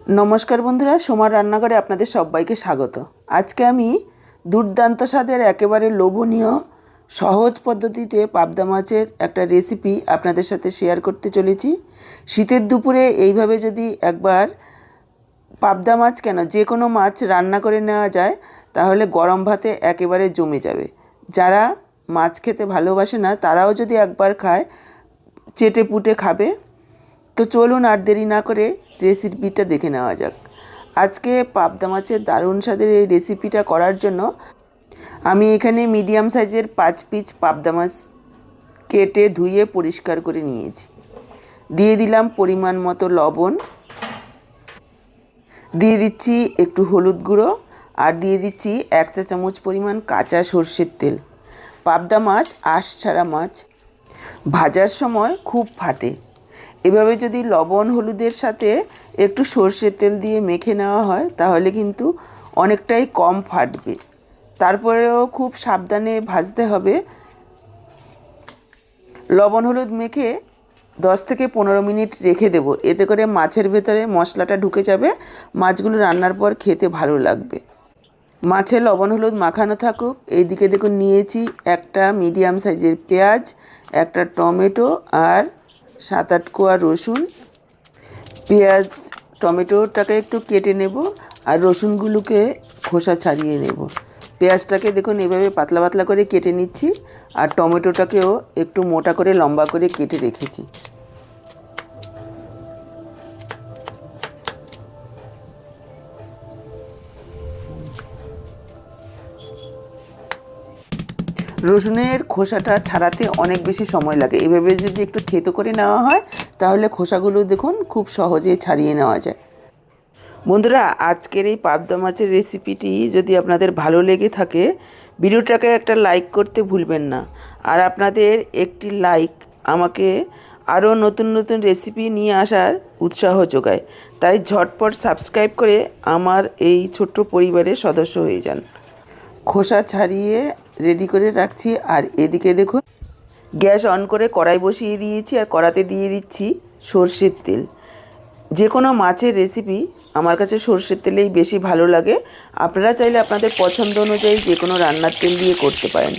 নমস্কার বন্ধুরা, সোমার রান্নাঘরে আপনাদের সবাইকে স্বাগত। আজকে আমি দুর্দান্ত স্বাদের একেবারে লোভনীয় সহজ পদ্ধতিতে পাবদা মাছের একটা রেসিপি আপনাদের সাথে শেয়ার করতে চলেছি। শীতের দুপুরে এইভাবে যদি একবার পাবদা মাছ কেন যে কোনো মাছ রান্না করে নেওয়া যায় তাহলে গরম ভাতে একেবারে জমে যাবে। যারা মাছ খেতে ভালোবাসে না তারাও যদি একবার খায় চেটে পুটে খাবে। তো চলুন আর দেরি না করে রেসিপিটা দেখে নেওয়া যাক। আজকে পাবদা মাছের দারুণ স্বাদের এই রেসিপিটা করার জন্য আমি এখানে মিডিয়াম সাইজের 5 পিস পাবদা মাছ কেটে ধুয়ে পরিষ্কার করে নিয়েছি। দিয়ে দিলাম পরিমাণ মতো লবণ, দিয়ে দিচ্ছি একটু হলুদ গুঁড়ো, আর দিয়ে দিচ্ছি 1 চা চামচ পরিমাণ কাঁচা সর্ষের তেল। পাবদা মাছ আঁশ ছাড়া মাছ, ভাজার সময় খুব ফাটে। এভাবে যদি লবণ হলুদের সাথে একটু সর্ষের তেল দিয়ে মেখে নেওয়া হয় তাহলে কিন্তু অনেকটাই কম ফাটবে। তারপরেও খুব সাবধানে ভাজতে হবে। লবণ হলুদ মেখে 10 থেকে 15 মিনিট রেখে দেব, এতে করে মাছের ভেতরে মশলাটা ঢুকে যাবে, মাছগুলো রান্নার পর খেতে ভালো লাগবে। মাছে লবণ হলুদ মাখানো থাকুক। এইদিকে দেখুন নিয়েছি একটা মিডিয়াম সাইজের পেঁয়াজ, একটা টমেটো আর 7-8 কোয়া রসুন। পেঁয়াজ টমেটোটাকে একটু কেটে নেব আর রসুনগুলোকে খোসা ছাড়িয়ে নেব। পেঁয়াজটাকে দেখুন এভাবে পাতলা পাতলা করে কেটে নিচ্ছি, আর টমেটোটাকেও একটু মোটা করে লম্বা করে কেটে রেখেছি। রসুনের খোসাটা ছাড়াতে অনেক বেশি সময় লাগে। এভাবে যদি একটু থেতো করে নেওয়া হয় তাহলে খোসাগুলো দেখুন খুব সহজে ছাড়িয়ে নেওয়া যায়। বন্ধুরা, আজকের এই পাবদা মাছের রেসিপিটি যদি আপনাদের ভালো লেগে থাকে ভিডিওটাকে একটা লাইক করতে ভুলবেন না। আর আপনাদের একটি লাইক আমাকে আরও নতুন নতুন রেসিপি নিয়ে আসার উৎসাহ যোগায়। তাই ঝটপট সাবস্ক্রাইব করে আমার এই ছোট্ট পরিবারের সদস্য হয়ে যান। খোসা ছাড়িয়ে রেডি করে রাখছি। আর এদিকে দেখুন গ্যাস অন করে কড়াই বসিয়ে দিয়েছি, আর কড়াতে দিয়ে দিচ্ছি সর্ষের তেল। যে কোনো মাছের রেসিপি আমার কাছে সর্ষের তেলেই বেশি ভালো লাগে। আপনারা চাইলে আপনাদের পছন্দ অনুযায়ী যে কোনো রান্নার তেল দিয়ে করতে পারেন।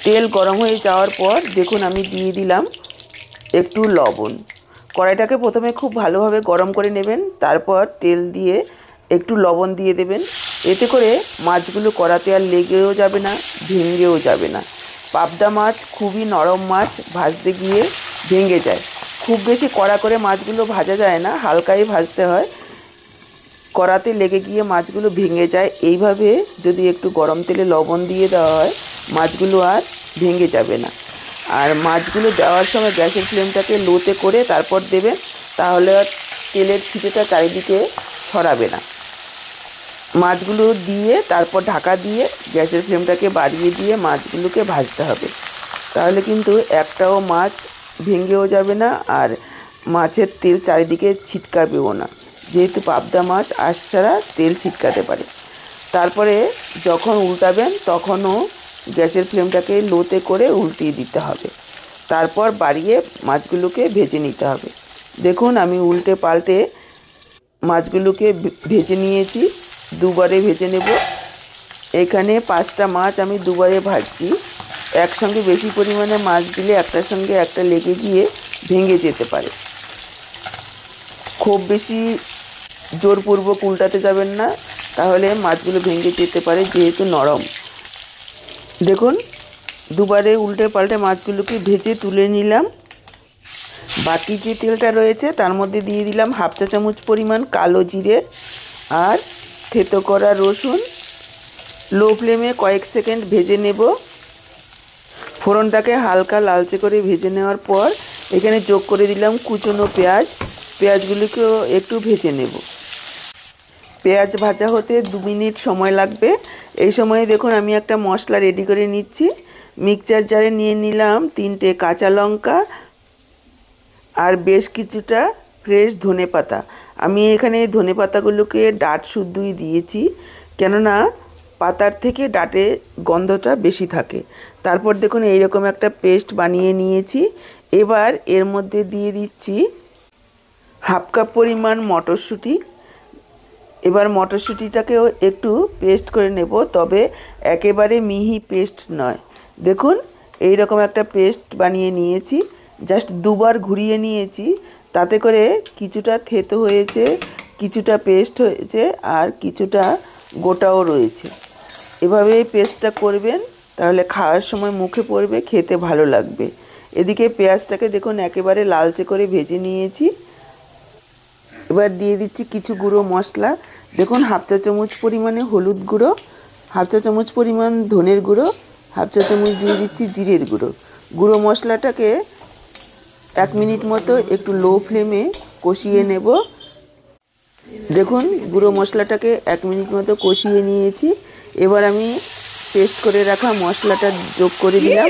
তেল গরম হয়ে যাওয়ার পর দেখুন আমি দিয়ে দিলাম একটু লবণ। কড়াইটাকে প্রথমে খুব ভালোভাবে গরম করে নেবেন, তারপর তেল দিয়ে একটু লবণ দিয়ে দেবেন। এতে করে মাছগুলো কড়াতে আর লেগেও যাবে না, ভেঙেও যাবে না। পাবদা মাছ খুবই নরম মাছ, ভাজতে গিয়ে ভেঙে যায়। খুব বেশি কড়া করে মাছগুলো ভাজা যায় না, হালকাই ভাজতে হয়, কড়াতে লেগে গিয়ে মাছগুলো ভেঙে যায়। এইভাবে যদি একটু গরম তেলে লবণ দিয়ে দেওয়া হয় মাছগুলো আর ভেঙে যাবে না। আর মাছগুলো দেওয়ার সময় গ্যাসের ফ্লেমটাকে লোতে করে তারপর দেবেন, তাহলে আর তেলের ছিটেটা চারিদিকে ছড়াবে না। মাছগুলো দিয়ে তারপর ঢাকা দিয়ে গ্যাসের ফ্লেমটাকে বাড়িয়ে দিয়ে মাছগুলোকে ভাজতে হবে। তাহলে কিন্তু একটাও মাছ ভেঙেও যাবে না, আর মাছের তেল চারিদিকে ছিটকাবেও না, যেহেতু পাবদা মাছ আঁশ ছাড়া তেল ছিটকাতে পারে। তারপরে যখন উল্টাবেন তখনও গ্যাসের ফ্লেমটাকে লোতে করে উল্টিয়ে দিতে হবে, তারপর বাড়িয়ে মাছগুলোকে ভেজে নিতে হবে। দেখুন আমি উল্টে পাল্টে মাছগুলোকে ভেজে নিয়েছি, দুবারে ভেজে নেব। এখানে 5টা মাছ আমি দুবারে ভাজছি। একসঙ্গে বেশি পরিমাণে মাছ দিলে একটার সঙ্গে একটা লেগে গিয়ে ভেঙে যেতে পারে। খুব বেশি জোরপূর্বক উল্টাতে যাবেন না, তাহলে মাছগুলো ভেঙে যেতে পারে যেহেতু নরম। দেখুন দুবারে উল্টে পাল্টে মাছগুলোকে ভেজে তুলে নিলাম। বাকি যে তেলটা রয়েছে তার মধ্যে দিয়ে দিলাম 1/2 চা চামচ পরিমাণ কালো জিরে আর থেতো করা রসুন। লো ফ্লেমে কয়েক সেকেন্ড ভেজে নেব। ফোড়নটাকে হালকা লালচে করে ভেজে নেওয়ার পর এখানে যোগ করে দিলাম কুচনো পেঁয়াজ। পেঁয়াজগুলিকেও একটু ভেজে নেব। পেঁয়াজ ভাজা হতে 2 মিনিট সময় লাগবে। এই সময়ে দেখুন আমি একটা মশলা রেডি করে নিচ্ছি। মিক্সচার জারে নিয়ে নিলাম 3টে কাঁচা লঙ্কা আর বেশ কিছুটা ফ্রেশ ধনেপাতা। আমি এখানে ধনেপাতাগুলোকে ডাঁট শুদ্ধই দিয়েছি, কেননা পাতার থেকে ডাঁটে গন্ধটা বেশি থাকে। তারপর দেখুন এইরকম একটা পেস্ট বানিয়ে নিয়েছি। এবার এর মধ্যে দিয়ে দিচ্ছি 1/2 কাপ পরিমাণ মটরশুঁটি। এবার মটরশুঁটিটাকেও একটু পেস্ট করে নেব, তবে একেবারে মিহি পেস্ট নয়। দেখুন এই রকম একটা পেস্ট বানিয়ে নিয়েছি, জাস্ট দুবার ঘুরিয়ে নিয়েছি, তাতে করে কিছুটা থেতো হয়েছে, কিছুটা পেস্ট হয়েছে, আর কিছুটা গোটাও রয়েছে। এভাবে পেস্টটা করবেন, তাহলে খাওয়ার সময় মুখে পড়বে, খেতে ভালো লাগবে। এদিকে পেঁয়াজটাকে দেখুন একেবারে লালচে করে ভেজে নিয়েছি। এবার দিয়ে দিচ্ছি কিছু গুঁড়ো মশলা। দেখুন হাফ চা চামচ পরিমাণে হলুদ গুঁড়ো, হাফ চা চামচ পরিমাণ ধনের গুঁড়ো, হাফ চা চামচ দিয়ে দিচ্ছি জিরের গুঁড়ো। গুঁড়ো মশলাটাকে 1 মিনিট মতো একটু লো ফ্লেমে কষিয়ে নেব। দেখুন গুঁড়ো মশলাটাকে 1 মিনিট মতো কষিয়ে নিয়েছি। এবার আমি পেস্ট করে রাখা মশলাটা যোগ করে দিলাম।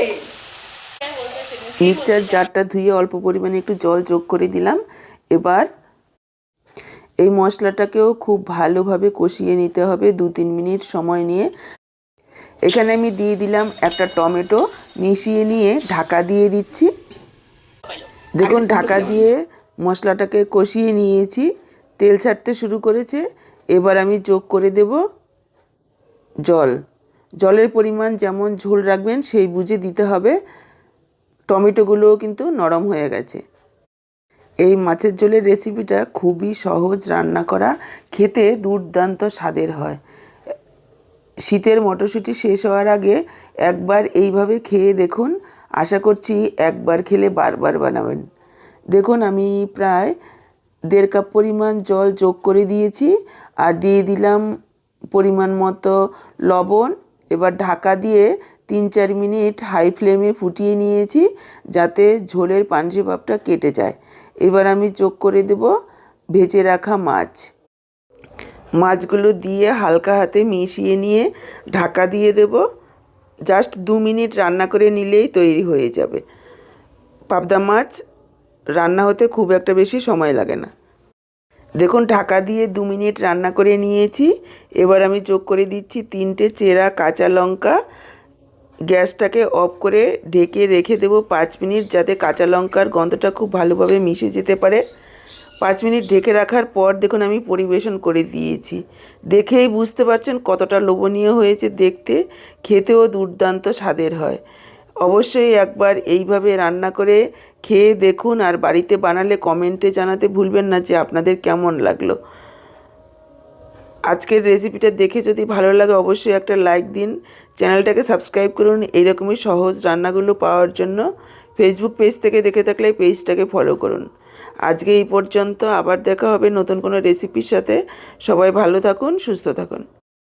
মিক্সচার জারটা ধুয়ে অল্প পরিমাণে একটু জল যোগ করে দিলাম। এবার এই মশলাটাকেও খুব ভালোভাবে কষিয়ে নিতে হবে 2-3 মিনিট সময় নিয়ে। এখানে আমি দিয়ে দিলাম একটা টমেটো, মিশিয়ে নিয়ে ঢাকা দিয়ে দিচ্ছি। দেখুন ঢাকা দিয়ে মশলাটাকে কষিয়ে নিয়েছি, তেল ছাড়তে শুরু করেছে। এবার আমি যোগ করে দেব জল। জলের পরিমাণ যেমন ঝোল রাখবেন সেই বুঝে দিতে হবে। টমেটোগুলোও কিন্তু নরম হয়ে গেছে। এই মাছের ঝোলের রেসিপিটা খুবই সহজ রান্না করা, খেতে দুর্দান্ত স্বাদের হয়। শীতের মটরশুঁটি শেষ হওয়ার আগে একবার এইভাবে খেয়ে দেখুন, আশা করছি একবার খেলে বারবার বানাবেন। দেখুন আমি প্রায় 1.5 কাপ পরিমাণ জল যোগ করে দিয়েছি, আর দিয়ে দিলাম পরিমাণ মতো লবণ। এবার ঢাকা দিয়ে 3-4 মিনিট হাই ফ্লেমে ফুটিয়ে নিয়েছি, যাতে ঝোলের পানসে ভাবটা কেটে যায়। এবার আমি যোগ করে দেব ভেজে রাখা মাছ। মাছগুলো দিয়ে হালকা হাতে মিশিয়ে নিয়ে ঢাকা দিয়ে দেব। জাস্ট 2 মিনিট রান্না করে নিলেই তৈরি হয়ে যাবে। পাবদা মাছ রান্না হতে খুব একটা বেশি সময় লাগে না। দেখুন ঢাকা দিয়ে 2 মিনিট রান্না করে নিয়েছি। এবার আমি যোগ করে দিচ্ছি 3টে চেরা কাঁচা লঙ্কা। গ্যাসটাকে অফ করে ঢেকে রেখে দেব 5 মিনিট, যাতে কাঁচা লঙ্কার গন্ধটা খুব ভালোভাবে মিশে যেতে পারে। 5 মিনিট ঢেকে রাখার পর দেখুন আমি পরিবেশন করে দিয়েছি। দেখেই বুঝতে পারছেন কতটা লোভনীয় হয়েছে দেখতে, খেতেও দুর্দান্ত স্বাদের হয়। অবশ্যই একবার এইভাবে রান্না করে খেয়ে দেখুন, আর বাড়িতে বানালে কমেন্টে জানাতে ভুলবেন না যে আপনাদের কেমন লাগলো। আজকের রেসিপিটা দেখে যদি ভালো লাগে অবশ্যই একটা লাইক দিন, চ্যানেলটাকে সাবস্ক্রাইব করুন এইরকমই সহজ রান্নাগুলো পাওয়ার জন্য। ফেসবুক পেজ থেকে দেখে থাকলে পেজটাকে ফলো করুন। আজকে এই পর্যন্ত, আবার দেখা হবে নতুন কোনো রেসিপির সাথে। সবাই ভালো থাকুন, সুস্থ থাকুন।